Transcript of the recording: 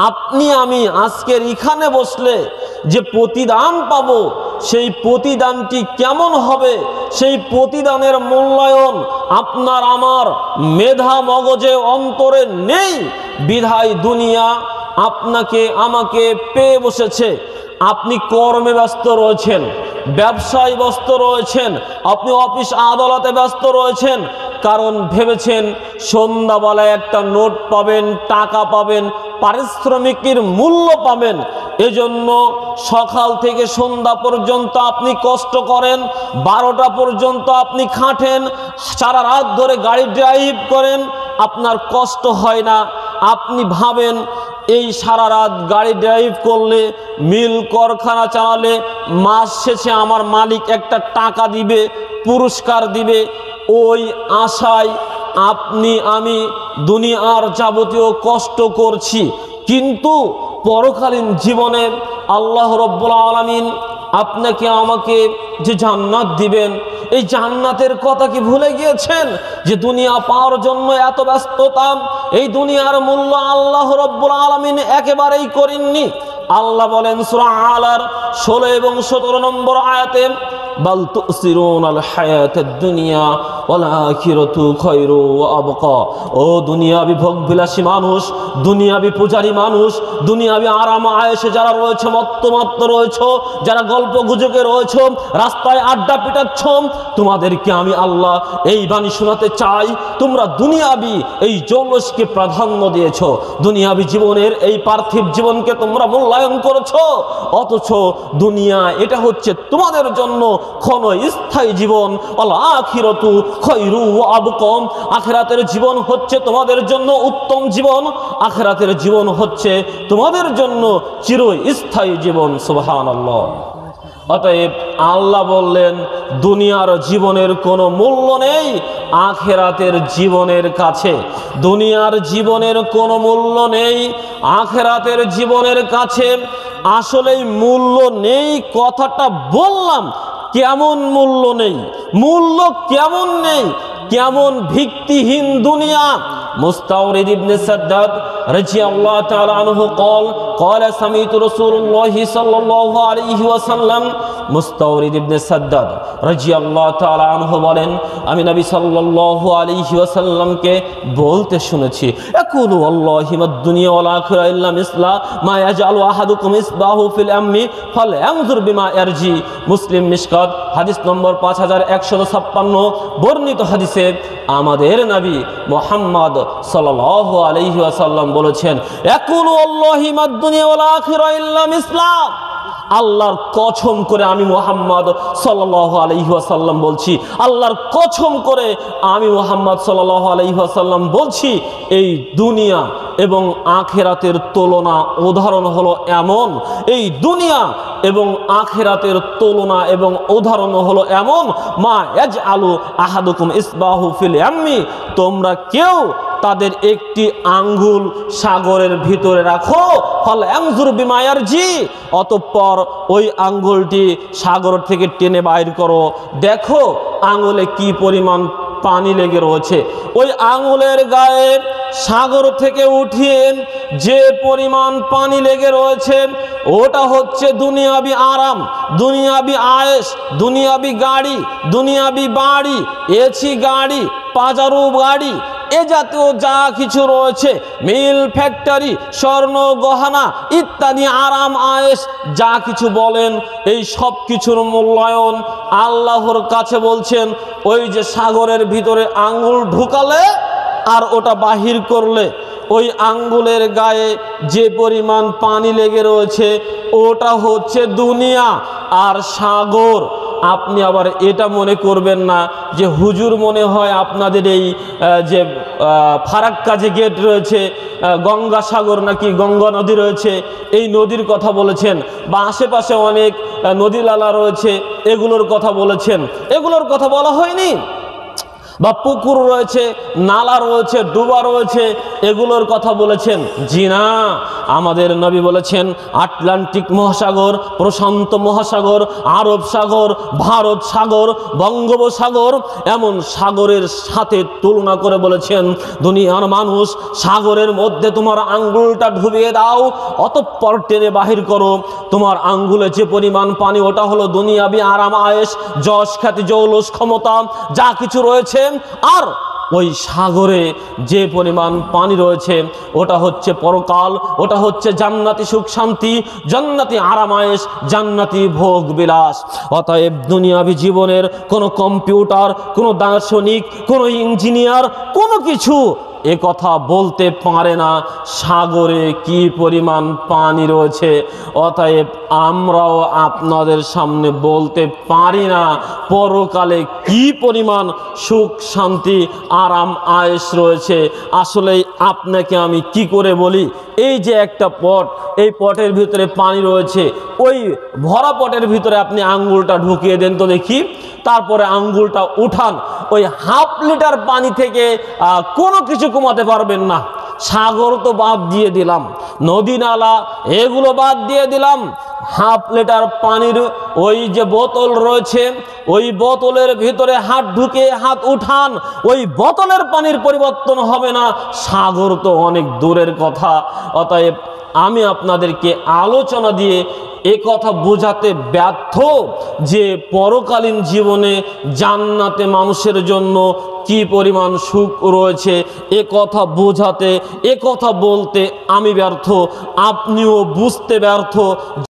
আপনি আমি আজকের এখানে বসলে যে প্রতিদান পাবো, সেই প্রতিদানটি কেমন হবে, সেই প্রতিদানের মূল্যায়ন আপনার আমার মেধা মগজে অন্তরে নেই। বিধায় দুনিয়া আপনাকে আমাকে পেয়ে বসেছে। আপনি কর্মে ব্যস্ত রয়েছেন, ব্যবসায় ব্যস্ত রয়েছেন, আপনি অফিস আদালতে ব্যস্ত রয়েছেন, কারণ ভেবেছেন সন্ধ্যাবেলায় একটা নোট পাবেন, টাকা পাবেন, পারিশ্রমিকের মূল্য পাবেন। এজন্য সকাল থেকে সন্ধ্যা পর্যন্ত আপনি কষ্ট করেন, 12টা পর্যন্ত আপনি খাটেন, সারা রাত ধরে গাড়ি ড্রাইভ করেন, আপনার কষ্ট হয় না। আপনি ভাবেন এই সারা রাত গাড়ি ড্রাইভ করলে, মিল কারখানা চালালে মাস শেষে আমার মালিক একটা টাকা দিবে, পুরস্কার দিবে। ওই আশায় আপনি আমি দুনিয়ার যাবতীয় কষ্ট করছি। কিন্তু পরকালীন জীবনে আল্লাহ রব্বুল আলামিন আপনাকে আমাকে যে জান্নাত দিবেন, এই জান্নাতের কথা কি ভুলে গিয়েছেন? যে দুনিয়া পাওয়ার জন্য এত ব্যস্ততা, এই দুনিয়ার মূল্য আল্লাহ রব্বুল আলামিন একেবারেই করেননি। আল্লাহ বলেন সূরা আলার 16 এবং 17 নম্বর আয়াতে, বাল তুসিরুনাল হায়াতাদ দুনিয়া ওয়াল আখিরাতু খায়রু ওয়া আবকা। ও দুনিয়াবি ভোগবিলাসী মানুষ, দুনিয়াবি পূজারী মানুষ, দুনিয়াবি আরাম আয়েশে যারা রয়েছে, মত্তমাত্ত রয়েছে, যারা গল্প গুজবে রয়েছে, রাস্তায় আড্ডা পিটাচ্ছ, তোমাদেরকে আমি আল্লাহ এই বাণী শোনাতে চাই, তোমরা দুনিয়াবি এই জৌলসকে প্রাধান্য দিয়েছ, দুনিয়াবি জীবনের এই পার্থিব জীবনকে তোমরা মূল্যায়ন করেছো, অথচ দুনিয়া এটা হচ্ছে তোমাদের জন্য ক্ষণস্থায়ী জীবন। ওয়াল আখিরাতু খায়রু ওয়া আবকা। আখিরাতের জীবন হচ্ছে তোমাদের জন্য উত্তম জীবন, আখিরাতের জীবন হচ্ছে তোমাদের জন্য চিরস্থায়ী জীবন। সুবহানাল্লাহ। অতএব আল্লাহ বললেন দুনিয়ার জীবনের কোনো মূল্য নেই আখিরাতের জীবনের কাছে। দুনিয়ার জীবনের কোনো মূল্য নেই আখিরাতের জীবনের কাছে। আসলেই মূল্য নেই কথাটা বললাম, কেমন মূল্য নেই, মূল্য কেমন নেই, কেমন ভিত্তিহীন দুনিয়া। মুস্তাওরিদ ইবনে সাদ্দাদ রাদিয়াল্লাহু তাআলা আনহু قال سمعت رسول الله صلى الله عليه وسلم। মুস্তাওরিদ ইবনে সাদ্দাদ রাদিয়াল্লাহু তাআলা আনহু বলেন, আমি নবী সাল্লাল্লাহু আলাইহি ওয়াসাল্লামকে বলতে শুনেছি, ইয়াকুলু ওয়াল্লাহি মাদ দুনিয়া ওয়াল আখিরা ইল্লা মিসলা মা ইয়াজআলু আহাদুকুম ইসবাহু ফিল আমমি ফালয়ানজুর বিমা ইয়ারজি। মুসলিম মিশকাত হাদিস নম্বর 5156। বর্ণিত হাদিসে আমাদের নবী মুহাম্মদ সাল্লাল্লাহু আলাইহি ওয়াসাল্লাম বলেছেন, ইয়াকুলু ওয়াল্লাহি মাদ দুনিয়া ওয়াল আখিরা ইল্লা মিসলা। আল্লাহর কসম করে আমি মুহাম্মদ সাল্লাল্লাহু আলাইহি ওয়াসাল্লাম বলছি, আল্লাহর কসম করে আমি মুহাম্মদ সাল্লাল্লাহু আলাইহি ওয়াসাল্লাম বলছি, এই দুনিয়া এবং আখিরাতের তুলনা উদাহরণ হলো এমন, এই দুনিয়া এবং আখিরাতের তুলনা এবং উদাহরণ হলো এমন, মা ইয়াজআলু আহাদুকুম ইসবাহু ফিল আমমি, তোমরা কেউ তাদের একটি আঙ্গুল সাগরের ভিতরে রাখো, ফালয়ানজুর বিমা ইয়ারজি, অতঃপর ওই আঙ্গুলটি সাগর থেকে টেনে বাইর করো, দেখো আঙ্গুলে কি পরিমাণ পানি লেগে রয়েছে। ওই আঙ্গুলের গায়ে সাগর থেকে উঠিয়ে যে পরিমাণ পানি লেগে রয়েছে ওটা হচ্ছে দুনিয়াবি আরাম, দুনিয়াবি আয়েশ, দুনিয়াবি গাড়ি, দুনিয়াবি বাড়ি, এসি গাড়ি, পাজারো গাড়ি, এ জাতীয় যা কিছু রয়েছে, মিল ফ্যাক্টরি, স্বর্ণ গহনা ইত্যাদি আরাম আয়েশ যা কিছু বলেন, এই সব কিছুর মূল্যায়ন আল্লাহর কাছে বলছেন ওই যে সাগরের ভিতরে আঙ্গুল ঢুকালে আর ওটা বাহির করলে ওই আঙ্গুলের গায়ে যে পরিমাণ পানি লেগে রয়েছে ওটা হচ্ছে দুনিয়া আর সাগর। আপনি আবার এটা মনে করবেন না যে হুজুর মনে হয় আপনাদের এই যে ফারাক্কা যে গেট রয়েছে, গঙ্গাসাগর নাকি গঙ্গা নদী রয়েছে, এই নদীর কথা বলেছেন, বা আশেপাশে অনেক নদী নালা রয়েছে, এগুলোর কথা বলেছেন। এগুলোর কথা বলা হয়নি। বা পুকুর রয়েছে, নালা রয়েছে, ডুবা রয়েছে, এগুলোর কথা বলেছেন? জি না, আমাদের নবী বলেছেন আটলান্টিক মহাসাগর, প্রশান্ত মহাসাগর, আরব সাগর, ভারত সাগর, বঙ্গোপসাগর, এমন সাগরের সাথে তুলনা করে বলেছেন দুনিয়ার মানুষ, সাগরের মধ্যে তোমার আঙ্গুলটা ডুবিয়ে দাও, অতঃপর টেনে বাহির করো, তোমার আঙ্গুলে যে পরিমাণ পানি, ওটা হলো দুনিয়াবি আরাম আয়েশ, যশ খ্যাতি, জৌলস, ক্ষমতা, যা কিছু রয়েছে। আর ওই সাগরে যে পরিমাণ পানি রয়েছে ওটা হচ্ছে পরকাল, ওটা হচ্ছে জান্নাতি সুখ শান্তি, জান্নাতি আরামায়েশ, জান্নাতি ভোগ বিলাস। অতএব দুনিয়াবি জীবনের কোনো কম্পিউটার, কোনো দার্শনিক, কোনো ইঞ্জিনিয়ার, কোনো কিছু এ কথা বলতে পারে না সাগরে কি পরিমাণ পানি রয়েছে। অতএব আমরাও আপনাদের সামনে বলতে পারি না পরকালে কি পরিমাণ সুখ শান্তি আরাম আয়েশ রয়েছে। আসলে আপনাকে আমি কি করে বলি, এই যে একটা পট, এই পটের ভিতরে পানি রয়েছে, ওই ভরা পটের ভিতরে আপনি আঙ্গুলটা ঢুকিয়ে দেন তো দেখি, তারপরে আঙ্গুলটা উঠান, ওই হাফ লিটার পানি থেকে কোনো কিছু কমাতে পারবেন না। সাগর তো বাদ দিয়ে দিলাম, নদী নালা এগুলো বাদ দিয়ে দিলাম, হাফ লিটার পানির ওই যে বোতল রয়েছে, ওই বোতলের ভিতরে হাত ঢুকে হাত উঠান, ওই বোতলের পানির পরিবর্তন হবে না। সাগর তো অনেক দূরের কথা। অতএব আমি আপনাদেরকে আলোচনা দিয়ে এ কথা বোঝাতে ব্যর্থ যে পরকালীন জীবনে জান্নাতে মানুষের জন্য কি পরিমাণ সুখ রয়েছে, এ কথা বোঝাতে, এ কথা বলতে আমি ব্যর্থ, আপনিও বুঝতে ব্যর্থ।